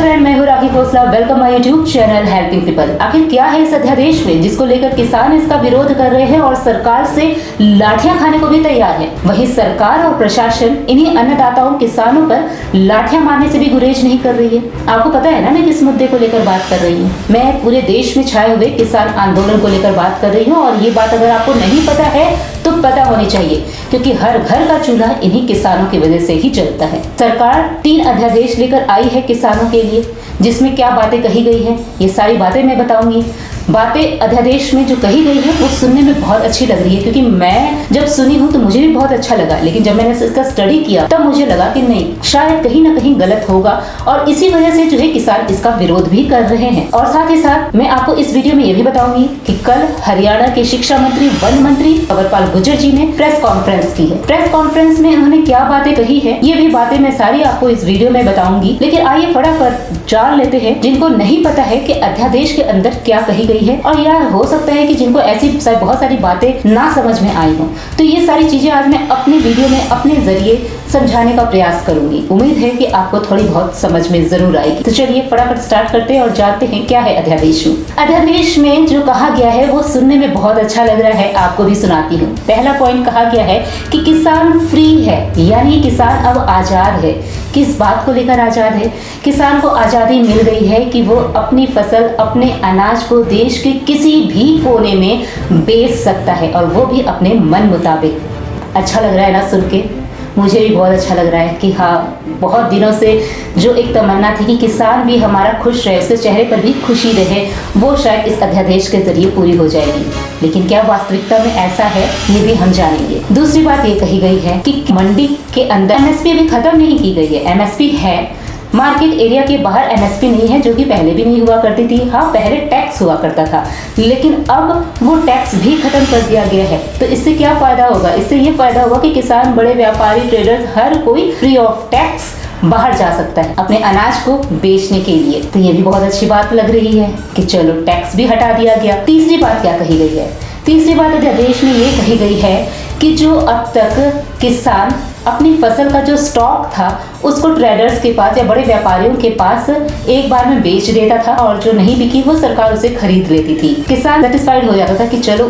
Friend, मैं हूँ Rakhi Khosla. Welcome my YouTube channel helping people. आखिर क्या है इस अध्यादेश में जिसको लेकर किसान इसका विरोध कर रहे हैं और सरकार से लाठियां खाने को भी तैयार है। वहीं सरकार और प्रशासन इन्हीं अन्नदाताओं किसानों पर लाठियां मारने से भी गुरेज नहीं कर रही है। आपको पता है ना मैं किस मुद्दे को लेकर बात कर रही हूँ। मैं पूरे देश में छाए हुए किसान आंदोलन को लेकर बात कर रही हूँ और ये बात अगर आपको नहीं पता है तो पता होनी चाहिए, क्योंकि हर घर का चूल्हा इन्हीं किसानों की वजह से ही जलता है। सरकार 3 अध्यादेश लेकर आई है किसानों के लिए, जिसमें क्या बातें कही गई हैं ये सारी बातें मैं बताऊंगी। बातें अध्यादेश में जो कही गई है वो सुनने में बहुत अच्छी लग रही है, क्योंकि मैं जब सुनी हूँ तो मुझे भी बहुत अच्छा लगा, लेकिन जब मैंने इसका स्टडी किया तब मुझे लगा कि नहीं, शायद कहीं ना कहीं गलत होगा और इसी वजह से जो है किसान इसका विरोध भी कर रहे हैं। और साथ ही साथ मैं आपको इस वीडियो में ये भी बताऊंगी कि कल हरियाणा के शिक्षा मंत्री, वन मंत्री कंवरपाल गुर्जर जी ने प्रेस कॉन्फ्रेंस की है। प्रेस कॉन्फ्रेंस में उन्होंने क्या बातें कही है ये भी बातें मैं सारी आपको इस वीडियो में बताऊंगी। लेकिन आइए फटाफट जान लेते हैं जिनको नहीं पता है कि अध्यादेश के अंदर क्या कही गई है, और यह हो सकता है कि जिनको ऐसी बहुत सारी बातें ना समझ में आई हो, तो ये सारी चीजें आज मैं अपनी वीडियो में अपने जरिए समझाने का प्रयास करूंगी। उम्मीद है कि आपको थोड़ी बहुत समझ में जरूर आएगी। तो चलिए फटाफट स्टार्ट करते हैं और जानते हैं क्या है अध्यादेश में। अध्यादेश में जो कहा गया है वो सुनने में बहुत अच्छा लग रहा है, आपको भी सुनाती हूँ। पहला पॉइंट कहा गया है कि किसान फ्री है, यानी किसान अब आजाद है। किस बात को लेकर आजाद है? किसान को आजादी मिल गई है कि वो अपनी फसल, अपने अनाज को देश के किसी भी कोने में बेच सकता है, और वो भी अपने मन मुताबिक। अच्छा लग रहा है ना सुन के? मुझे भी बहुत अच्छा लग रहा है कि हाँ, बहुत दिनों से जो एक तमन्ना थी कि किसान भी हमारा खुश रहे, उसके चेहरे पर भी खुशी रहे, वो शायद इस अध्यादेश के जरिए पूरी हो जाएगी। लेकिन क्या वास्तविकता में ऐसा है, ये भी हम जानेंगे। दूसरी बात ये कही गई है कि मंडी के अंदर एमएसपी अभी खत्म नहीं की गई है। एमएसपी है, मार्केट एरिया के बाहर एमएसपी नहीं है, जो कि पहले भी नहीं हुआ करती थी। हाँ, पहले टैक्स हुआ करता था, लेकिन अब वो टैक्स भी खत्म कर दिया गया है। तो इससे क्या फायदा होगा? इससे ये फायदा होगा कि किसान, बड़े व्यापारी, ट्रेडर्स, हर कोई फ्री ऑफ टैक्स बाहर जा सकता है अपने अनाज को बेचने के लिए। तो ये भी बहुत अच्छी बात लग रही है कि चलो टैक्स भी हटा दिया गया। तीसरी बात क्या कही गई है? तीसरी बात अध्यादेश में ये कही गई है कि जो अब तक किसान अपनी फसल का जो स्टॉक था उसको ट्रेडर्स के पास या बड़े व्यापारियों के पास एक बार में बेच देता था, और जो नहीं बिकी वो सरकार उसे खरीद लेती थी। किसान सेटिस्फाइड हो जाता था कि चलो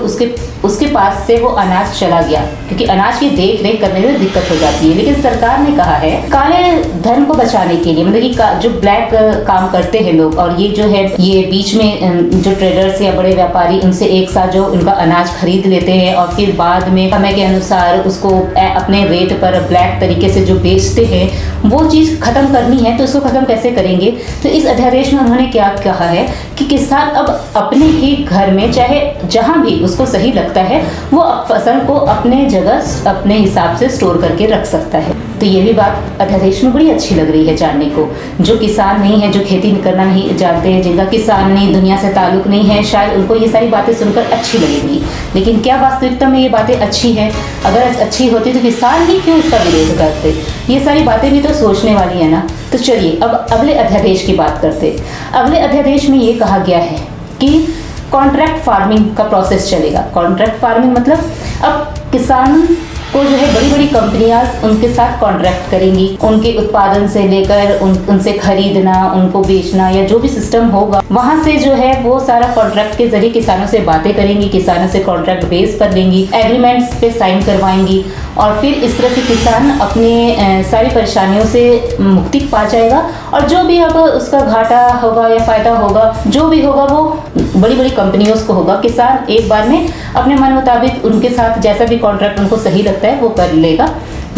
उसके पास से वो अनाज चला गया, क्योंकि अनाज की देख रेख करने में दिक्कत हो जाती है। लेकिन सरकार ने कहा है काले धन को बचाने के लिए, मतलब कि जो ब्लैक काम करते हैं लोग, और ये जो है ये बीच में जो ट्रेडर्स या बड़े व्यापारी उनसे एक साथ जो उनका अनाज खरीद लेते हैं और फिर बाद में समय के अनुसार उसको अपने रेट पर ब्लैक तरीके से जो बेचते हैं, वो चीज खत्म करनी है। तो उसको खत्म कैसे करेंगे? तो इस अध्यादेश में उन्होंने क्या कहा है कि किसान अब अपने ही घर में, चाहे जहां भी उसको सही लगता है, वो फसल को अपने जगह अपने हिसाब से स्टोर करके रख सकता है। तो ये भी बात अध्यादेश में बड़ी अच्छी लग रही है जानने को। जो किसान नहीं है, जो खेती करना नहीं जानते हैं, जिनका किसानी दुनिया से ताल्लुक नहीं है, शायद उनको ये सारी बातें सुनकर अच्छी लगेगी। लेकिन क्या वास्तविकता में ये बातें अच्छी है? अगर अच्छी होती तो किसान ही क्यों इसका विरोध करते? ये सारी बातें भी तो सोचने वाली है ना। तो चलिए अब अगले अध्यादेश की बात करते। अगले अध्यादेश में ये कहा गया है कि कॉन्ट्रैक्ट फार्मिंग का प्रोसेस चलेगा। कॉन्ट्रैक्ट फार्मिंग मतलब अब किसान को जो है बड़ी बड़ी कंपनियां उनके साथ कॉन्ट्रैक्ट करेंगी, उनके उत्पादन से लेकर उनसे खरीदना, उनको बेचना, या जो भी सिस्टम होगा वहां से जो है वो सारा कॉन्ट्रैक्ट के जरिए किसानों से बातें करेंगी, किसानों से कॉन्ट्रैक्ट बेस कर लेंगी, एग्रीमेंट्स पे साइन करवाएंगी, और फिर इस तरह से किसान अपने सारी परेशानियों से मुक्ति पा जाएगा। और जो भी अब उसका घाटा होगा या फायदा होगा, जो भी होगा वो बड़ी बड़ी कंपनियों को होगा। किसान एक बार में अपने मन मुताबिक उनके साथ जैसा भी कॉन्ट्रैक्ट उनको सही लगता है वो कर लेगा।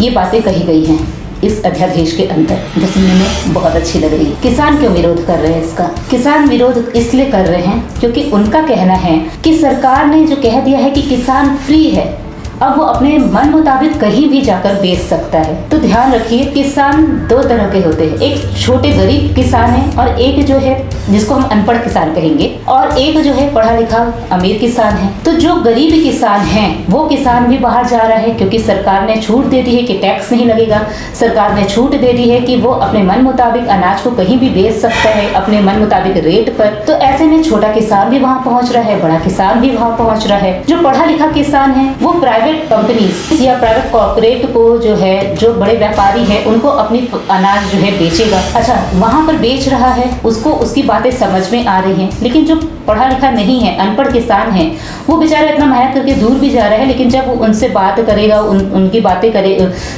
ये बातें कही गई हैं इस अध्यादेश के अंदर, जो सुनने में बहुत अच्छी लग रही है। किसान क्यों विरोध कर रहे हैं इसका? किसान विरोध इसलिए कर रहे हैं क्योंकि उनका कहना है कि सरकार ने जो कह दिया है कि किसान फ्री है, अब वो अपने मन मुताबिक कहीं भी जाकर बेच सकता है। तो ध्यान रखिए, किसान 2 तरह के होते हैं। एक छोटे गरीब किसान है, और एक जो है जिसको हम अनपढ़ किसान कहेंगे, और एक जो है पढ़ा लिखा अमीर किसान है। तो जो गरीब किसान है वो किसान भी बाहर जा रहा है, क्योंकि सरकार ने छूट दे दी है कि टैक्स नहीं लगेगा। सरकार ने छूट दे दी है कि वो अपने मन मुताबिक अनाज को कहीं भी बेच सकता है अपने मन मुताबिक रेट पर। तो ऐसे में छोटा किसान भी वहाँ पहुँच रहा है, बड़ा किसान भी वहाँ पहुँच रहा है। जो पढ़ा लिखा किसान है वो प्राइवेट प्राइवेट कंपनीज या प्राइवेट कॉर्पोरेट को जो है, जो बड़े व्यापारी है, उनको अपनी अनाज जो है बेचेगा। अच्छा, वहां पर बेच रहा है, उसको उसकी बातें समझ में आ रही हैं, लेकिन जो पढ़ा लिखा नहीं है, अनपढ़ किसान है, वो बेचारा इतना मेहनत करके दूर भी जा रहा है, लेकिन जब वो उनसे बात करेगा, उनकी बातें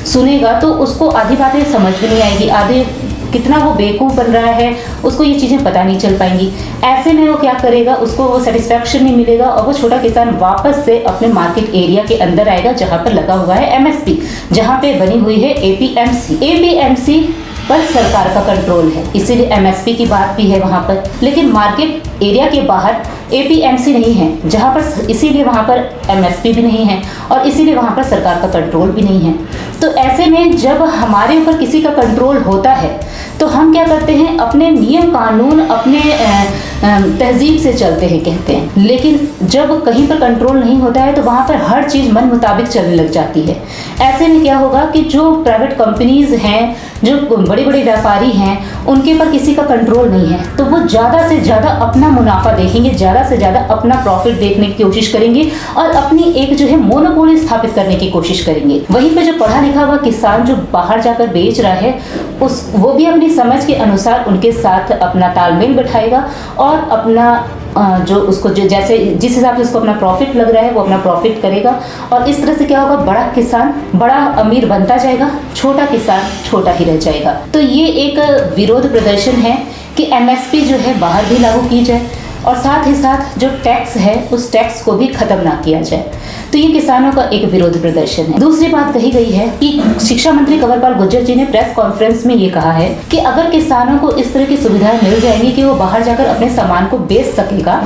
सुनेगा, तो उसको आधी बातें समझ में नहीं आएगी, आधे कितना वो बेवकूफ़ बन रहा है, उसको ये चीज़ें पता नहीं चल पाएंगी। ऐसे में वो क्या करेगा, उसको वो सेटिस्फैक्शन नहीं मिलेगा और वो छोटा किसान वापस से अपने मार्केट एरिया के अंदर आएगा जहाँ पर लगा हुआ है एमएसपी, जहाँ पे बनी हुई है एपीएमसी पर सरकार का कंट्रोल है, इसीलिए एमएसपी की बात भी है वहाँ पर। लेकिन मार्केट एरिया के बाहर एपीएमसी नहीं है, जहाँ पर, इसीलिए वहाँ पर एमएसपी भी नहीं है और इसीलिए वहाँ पर सरकार का कंट्रोल भी नहीं है। तो ऐसे में जब हमारे ऊपर किसी का कंट्रोल होता है तो हम क्या करते हैं, अपने नियम कानून, अपने तहजीब से चलते हैं कहते हैं। लेकिन जब कहीं पर कंट्रोल नहीं होता है तो वहाँ पर हर चीज़ मन मुताबिक चलने लग जाती है। ऐसे में क्या होगा कि जो प्राइवेट कंपनीज हैं, जो बड़े बड़े व्यापारी हैं, उनके पर किसी का कंट्रोल नहीं है, तो वो ज़्यादा से ज़्यादा अपना मुनाफा देखेंगे, ज़्यादा से ज़्यादा अपना प्रॉफिट देखने की कोशिश करेंगे और अपनी एक जो है मोनोपोली स्थापित करने की कोशिश करेंगे। वहीं पे जो पढ़ा लिखा हुआ किसान जो बाहर जाकर बेच रहा है, वो भी अपनी समझ के अनुसार उनके साथ अपना तालमेल बैठाएगा और अपना जो उसको जैसे जिस हिसाब से उसको अपना प्रॉफिट लग रहा है वो अपना प्रॉफिट करेगा। और इस तरह से क्या होगा, बड़ा किसान बड़ा अमीर बनता जाएगा, छोटा किसान छोटा ही रह जाएगा। तो ये एक विरोध प्रदर्शन है कि एमएसपी जो है बाहर भी लागू की जाए और साथ ही साथ जो टैक्स है उस टैक्स को भी खत्म ना किया जाए। तो ये किसानों का एक विरोध प्रदर्शन है। दूसरी बात कही गई है कि शिक्षा मंत्री कंवरपाल गुर्जर जी ने प्रेस कॉन्फ्रेंस में ये कहा है कि अगर किसानों को इस तरह की सुविधाएं मिल जाएंगी कि वो बाहर जाकर अपने सामान को बेच सकेगा,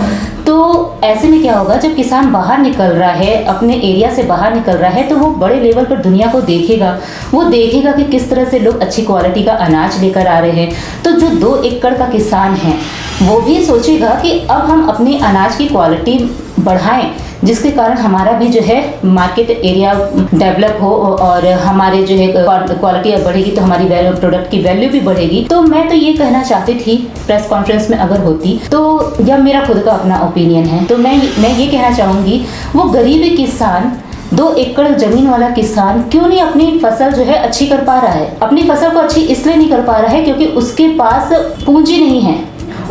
तो ऐसे में क्या होगा, जब किसान बाहर निकल रहा है, अपने एरिया से बाहर निकल रहा है, तो वो बड़े लेवल पर दुनिया को देखेगा, वो देखेगा कि किस तरह से लोग अच्छी क्वालिटी का अनाज लेकर आ रहे हैं। तो जो 2 एकड़ का किसान है वो भी सोचेगा कि अब हम अपनी अनाज की क्वालिटी बढ़ाएं, जिसके कारण हमारा भी जो है मार्केट एरिया डेवलप हो और हमारे जो है क्वालिटी बढ़ेगी तो हमारी प्रोडक्ट की वैल्यू भी बढ़ेगी। तो मैं तो ये कहना चाहती थी प्रेस कॉन्फ्रेंस में अगर होती तो, या मेरा खुद का अपना ओपिनियन है, तो मैं ये कहना चाहूँगी, वो गरीबी किसान 2 एकड़ जमीन वाला किसान क्यों नहीं अपनी फसल जो है अच्छी कर पा रहा है। अपनी फसल को अच्छी इसलिए नहीं कर पा रहा है क्योंकि उसके पास पूंजी नहीं है,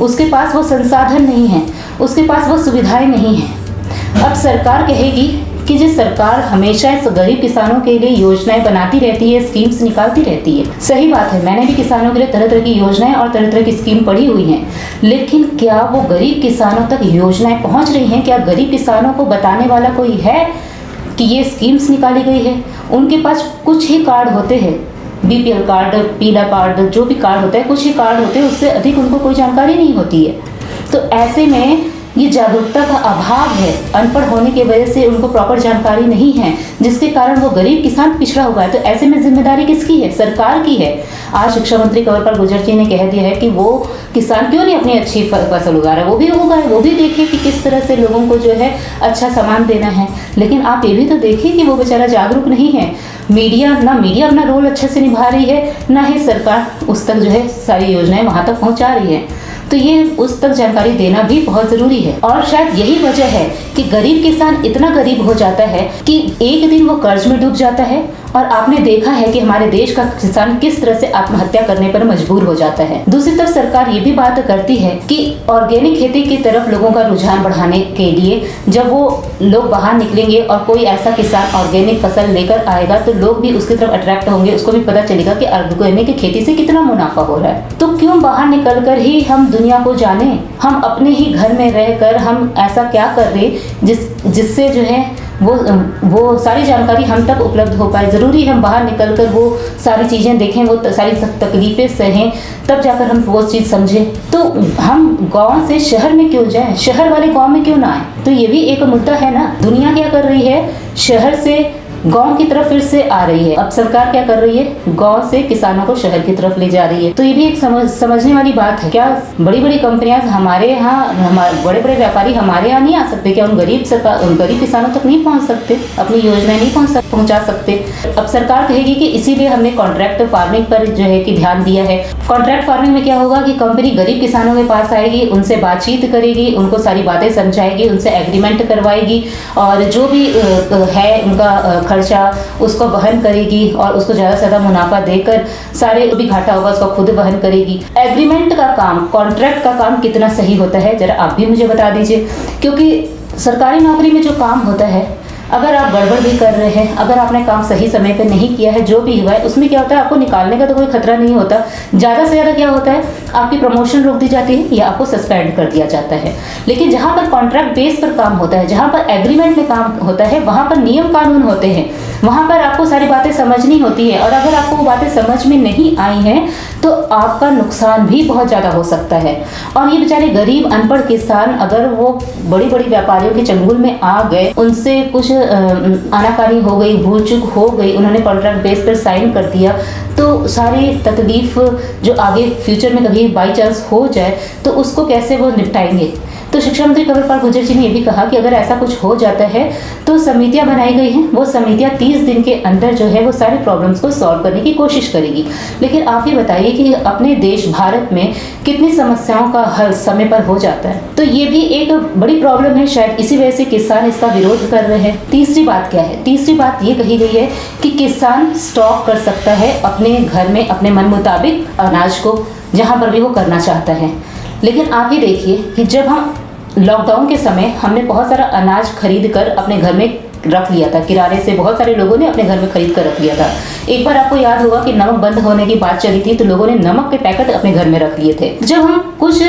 उसके पास वो संसाधन नहीं है, उसके पास वो सुविधाएं नहीं है। अब सरकार कहेगी कि जो सरकार हमेशा इस गरीब किसानों के लिए योजनाएं बनाती रहती है, स्कीम्स निकालती रहती है। सही बात है, मैंने भी किसानों के लिए तरह तरह की योजनाएं और तरह तरह की स्कीम पढ़ी हुई हैं, लेकिन क्या वो गरीब किसानों तक योजनाएं पहुंच रही हैं? क्या गरीब किसानों को बताने वाला कोई है कि ये स्कीम्स निकाली गई है? उनके पास कुछ ही कार्ड होते हैं, बीपीएल कार्ड, पीला कार्ड, जो भी कार्ड होता है, कुछ ही कार्ड होते हैं, उससे अधिक उनको कोई जानकारी नहीं होती है। तो ऐसे में ये जागरूकता का अभाव है, अनपढ़ होने की वजह से उनको प्रॉपर जानकारी नहीं है, जिसके कारण वो गरीब किसान पिछड़ा हुआ है। तो ऐसे में जिम्मेदारी किसकी है? सरकार की है। आज शिक्षा मंत्री कंवरपाल गुर्जर जी ने कह दिया है कि वो किसान क्यों नहीं अपनी अच्छी फसल उगा रहा है, वो भी उगाए, वो भी देखे कि किस तरह से लोगों को जो है अच्छा सामान देना है। लेकिन आप ये भी तो देखिए कि वो बेचारा जागरूक नहीं है। मीडिया अपना रोल अच्छे से निभा रही है, ना ही सरकार उस तक जो है सारी योजनाएं वहां तक पहुंचा रही है। तो ये उस तक जानकारी देना भी बहुत जरूरी है। और शायद यही वजह है कि गरीब किसान इतना गरीब हो जाता है कि एक दिन वो कर्ज में डूब जाता है। और आपने देखा है कि हमारे देश का किसान किस तरह से आत्महत्या करने पर मजबूर हो जाता है। दूसरी तरफ सरकार ये भी बात करती है कि ऑर्गेनिक खेती की तरफ लोगों का रुझान बढ़ाने के लिए जब वो लोग बाहर निकलेंगे और कोई ऐसा किसान ऑर्गेनिक फसल लेकर आएगा तो लोग भी उसकी तरफ अट्रैक्ट होंगे, उसको भी पता चलेगा कि ऑर्गेनिक खेती से कितना मुनाफा हो रहा है। तो क्यों बाहर निकल कर ही हम दुनिया को जाने, हम अपने ही घर में रहकर हम ऐसा क्या कर रहे जिससे जो है वो सारी जानकारी हम तक उपलब्ध हो पाए। ज़रूरी हम बाहर निकल कर वो सारी चीज़ें देखें, वो सारी तकलीफ़ें सहें, तब जाकर हम वो चीज़ समझें। तो हम गांव से शहर में क्यों जाएं, शहर वाले गांव में क्यों ना आए? तो ये भी एक मुद्दा है ना। दुनिया क्या कर रही है, शहर से गांव की तरफ फिर से आ रही है। अब सरकार क्या कर रही है, गांव से किसानों को शहर की तरफ ले जा रही है। तो ये भी एक समझने वाली बात है। क्या बड़ी बड़ी कंपनियां हमारे यहाँ, बड़े बड़े व्यापारी हमारे यहाँ नहीं आ सकते? क्या उन गरीब किसानों तक नहीं पहुँच सकते? अपनी योजनाएं नहीं पहुँचा सकते? अब सरकार कहेगी कि इसीलिए हमने कॉन्ट्रैक्ट फार्मिंग पर जो है कि ध्यान दिया है। कॉन्ट्रैक्ट फार्मिंग में क्या होगा कि कंपनी गरीब किसानों के पास आएगी, उनसे बातचीत करेगी, उनको सारी बातें समझाएगी, उनसे एग्रीमेंट करवाएगी और जो भी है उनका खर्चा उसको वहन करेगी और उसको ज़्यादा से ज़्यादा मुनाफा देकर सारे भी घाटा होगा उसको खुद वहन करेगी। एग्रीमेंट का काम, कॉन्ट्रैक्ट का काम कितना सही होता है जरा आप भी मुझे बता दीजिए, क्योंकि सरकारी नौकरी में जो काम होता है, अगर आप गड़बड़ भी कर रहे हैं, अगर आपने काम सही समय पर नहीं किया है, जो भी हुआ है उसमें क्या होता है, आपको निकालने का तो कोई खतरा नहीं होता। ज़्यादा से ज़्यादा क्या होता है, आपकी प्रमोशन रोक दी जाती है या आपको सस्पेंड कर दिया जाता है। लेकिन जहाँ पर कॉन्ट्रैक्ट बेस पर काम होता है, जहाँ पर एग्रीमेंट में काम होता है, वहाँ पर नियम कानून होते हैं, वहाँ पर आपको सारी बातें समझनी होती है और अगर आपको वो बातें समझ में नहीं आई हैं तो आपका नुकसान भी बहुत ज़्यादा हो सकता है। और ये बेचारे गरीब अनपढ़ किसान अगर वो बड़ी बड़ी व्यापारियों के चंगुल में आ गए, उनसे कुछ आनाकानी हो गई, भूल चूक हो गई, उन्होंने कॉन्ट्रैक्ट बेस पर साइन कर दिया, तो सारी तकलीफ जो आगे फ्यूचर में कभी बाई चांस हो जाए तो उसको कैसे वो निपटाएंगे। तो शिक्षा मंत्री कंवरपाल गुर्जर जी ने यह भी कहा कि अगर ऐसा कुछ हो जाता है तो समितियां बनाई गई हैं, वो समितियां 30 दिन के अंदर जो है वो सारे प्रॉब्लम्स को सॉल्व करने की कोशिश करेगी। लेकिन आप ये बताइए कि अपने देश भारत में कितनी समस्याओं का हल समय पर हो जाता है, तो ये भी एक बड़ी प्रॉब्लम है। शायद इसी वजह से किसान इसका विरोध कर रहे हैं। तीसरी बात क्या है, तीसरी बात ये कही गई है कि किसान स्टॉक कर सकता है अपने घर में अपने मन मुताबिक अनाज को, जहाँ पर भी वो करना चाहता है। लेकिन आप ये देखिए कि जब हम लॉकडाउन के समय हमने बहुत सारा अनाज खरीद कर अपने घर में रख लिया था, किराने से बहुत सारे लोगों ने अपने घर में खरीद कर रख लिया था। एक बार आपको याद होगा कि नमक बंद होने की बात चली थी तो लोगों ने नमक के पैकेट अपने घर में रख लिए थे। जब हम कुछ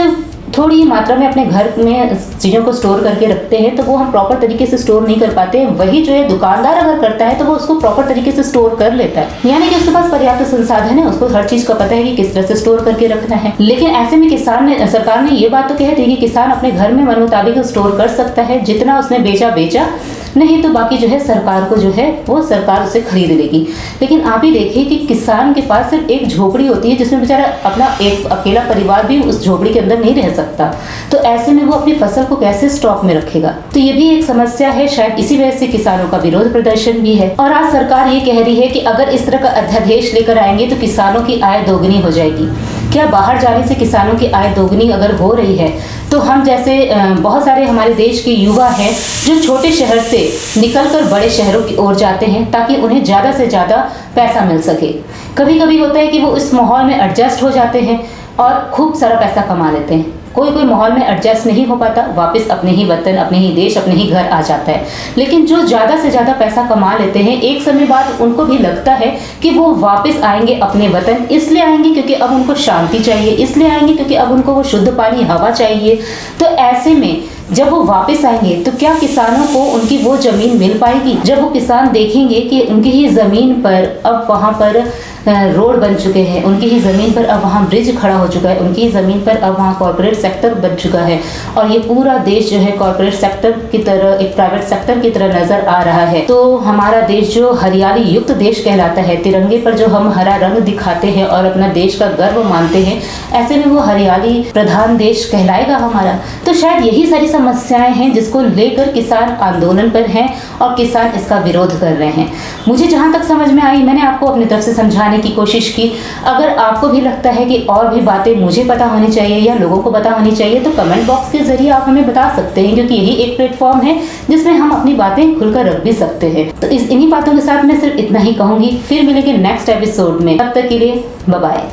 थोड़ी मात्रा में अपने घर में चीज़ों को स्टोर करके रखते हैं तो वो हम प्रॉपर तरीके से स्टोर नहीं कर पाते हैं। वही जो है दुकानदार अगर करता है तो वो उसको प्रॉपर तरीके से स्टोर कर लेता है, यानी कि उसके पास पर्याप्त संसाधन है, उसको हर चीज़ का पता है कि किस तरह से स्टोर करके रखना है। लेकिन ऐसे में सरकार ने ये बात तो कह दी कि किसान अपने घर में मन मुताबिक स्टोर कर सकता है, जितना उसने बेचा, नहीं तो बाकी जो है सरकार को जो है वो सरकार उसे खरीद लेगी। लेकिन आप ही देखिए कि किसान के पास सिर्फ एक झोपड़ी होती है जिसमें बेचारा अपना एक अकेला परिवार भी उस झोपड़ी के अंदर नहीं रह सकता, तो ऐसे में वो अपनी फसल को कैसे स्टॉक में रखेगा। तो ये भी एक समस्या है, शायद इसी वजह से किसानों का विरोध प्रदर्शन भी है। और आज सरकार ये कह रही है कि अगर इस तरह का अध्यादेश लेकर आएंगे तो किसानों की आय दोगुनी हो जाएगी। क्या बाहर जाने से किसानों की आय दोगुनी अगर हो रही है तो हम जैसे बहुत सारे हमारे देश के युवा हैं जो छोटे शहर से निकलकर बड़े शहरों की ओर जाते हैं ताकि उन्हें ज़्यादा से ज़्यादा पैसा मिल सके। कभी कभी होता है कि वो इस माहौल में एडजस्ट हो जाते हैं और खूब सारा पैसा कमा लेते हैं। कोई माहौल में एडजस्ट नहीं हो पाता, वापस अपने ही वतन, अपने ही देश, अपने ही घर आ जाता है। लेकिन जो ज़्यादा से ज़्यादा पैसा कमा लेते हैं, एक समय बाद उनको भी लगता है कि वो वापस आएंगे अपने वतन। इसलिए आएंगे क्योंकि अब उनको शांति चाहिए, इसलिए आएंगे क्योंकि अब उनको वो शुद्ध पानी, हवा चाहिए। तो ऐसे में जब वो वापस आएंगे तो क्या किसानों को उनकी वो ज़मीन मिल पाएगी? जब वो किसान देखेंगे कि उनकी ही ज़मीन पर अब वहाँ पर रोड बन चुके हैं, उनकी ही ज़मीन पर अब वहाँ ब्रिज खड़ा हो चुका है, उनकी ही ज़मीन पर अब वहाँ कॉर्पोरेट सेक्टर बन चुका है और ये पूरा देश जो है कॉर्पोरेट सेक्टर की तरह, एक प्राइवेट सेक्टर की तरह नज़र आ रहा है, तो हमारा देश जो हरियाली युक्त देश कहलाता है, तिरंगे पर जो हम हरा रंग दिखाते हैं और अपना देश का गर्व मानते हैं, ऐसे में वो हरियाली प्रधान देश कहलाएगा हमारा। तो शायद यही सारी समस्याएं हैं जिसको लेकर किसान आंदोलन पर हैं और किसान इसका विरोध कर रहे हैं। मुझे जहाँ तक समझ में आई, मैंने आपको अपनी तरफ से समझाने की कोशिश की। अगर आपको भी लगता है कि और भी बातें मुझे पता होनी चाहिए या लोगों को पता होनी चाहिए तो कमेंट बॉक्स के जरिए आप हमें बता सकते हैं, क्योंकि यही एक प्लेटफॉर्म है जिसमें हम अपनी बातें खुलकर रख भी सकते हैं। तो इन्हीं बातों के साथ मैं सिर्फ इतना ही कहूंगी, फिर मिलेंगे नेक्स्ट एपिसोड में। तब तक के लिए बाय बाय।